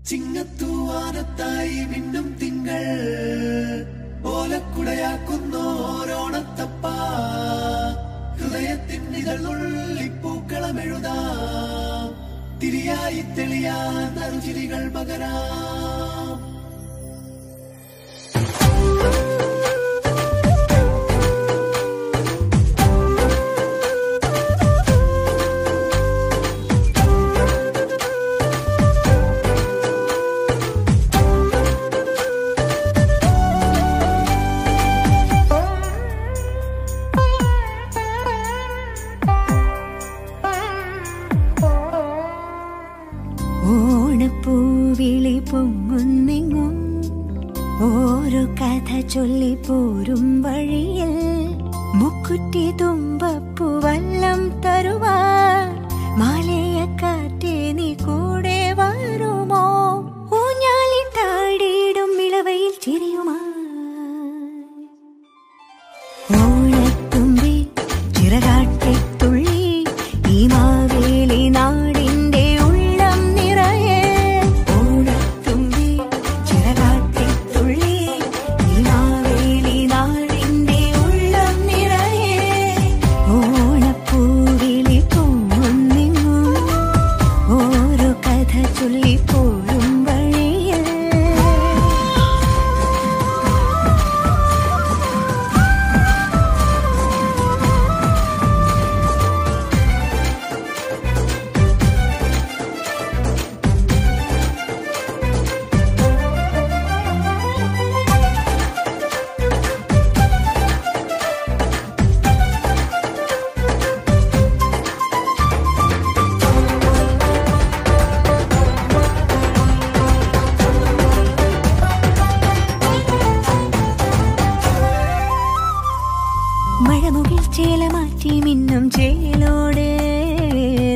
ചിങ്ങത്തൂവാനത്തായി മിന്നും തിങ്കൾ ഓലക്കുടയാക്കുന്നോരോണത്തപ്പ ഹൃദയത്തിൻ നിഴലുള്ളിപ്പൂക്കളമെഴുതാം തിരിയായി തെളിയാൻ നറുചിരികൾ പകരാം. ഓണപ്പൂവിളി പൊങ്ങുന്നെങ്ങും ഓരോ കഥ ചൊല്ലിപ്പോരും വഴിയിൽ മുക്കുറ്റി തുമ്പപ്പൂവല്ലം തരുവാൻ മാലയക്കാറ്റേ നീ കൂടെ വരുമോ? ഊഞ്ഞാലിട്ടാടിയിടും ഇളവയിൽ ചിരിയുമാ ഓണത്തുമ്പി ചിറകാട്ടിത്തുള്ളി ഈ മാവേലി നാടിന്റെ ഉള്ളം നിറയെ. ഓണത്തുമ്പി ചിറകാട്ടിത്തുള്ളി ഈ മാവേലി നാടിന്റെ ഉള്ളം നിറയെ. ഓണപ്പൂവിളി പൊങ്ങുന്നെങ്ങും ഓരോ കഥ ചൊല്ലിപ്പോഴും വഴിയിൽ. മഴമുകിൽ ചേല മാറ്റി മിന്നും ചേലോട്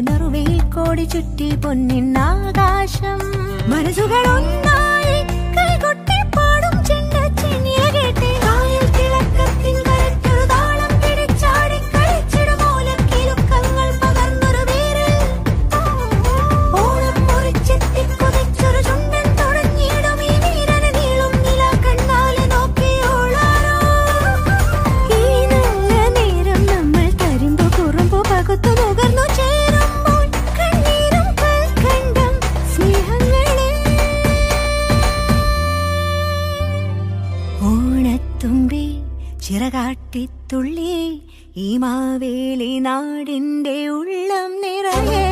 നറുവയിൽ കോടി ചുറ്റി പൊന്നിന്നാകാശം. മനസ്സുകൾ ഒന്നായി കൈകൊട്ടി പാടും ചെണ്ടച്ചിനിയ കേട്ട് കായൽ തിളക്കത്തിൻ കരറ്റൊരു താളം പിടിച്ചാടി കളിച്ചിടും ഓലക്കിലുക്കങ്ങൾ പകർന്നൊരു വീരൽ. ഓണം മുറിച്ചെത്തി കൊതിച്ചൊരു ചുണ്ടൻ തുടങ്ങിയിടും ഈ വീരന് നീളും നില കണ്ണാലെ നോക്കിയോളാരോ. ഈ നല്ല നേരം നമ്മൾ തരുമ്പോ കുറുമ്പോ പകുത്തു നുകർന്നു ചേരുമ്പോൾ കണ്ണീരും കൽക്കണ്ടം സ്നേഹങ്ങളെ. ഓണത്തുമ്പി ചിറകാട്ടിത്തുള്ളി ഈ മാവേലി നാടിന്റെ ഉള്ളം നിറയെ.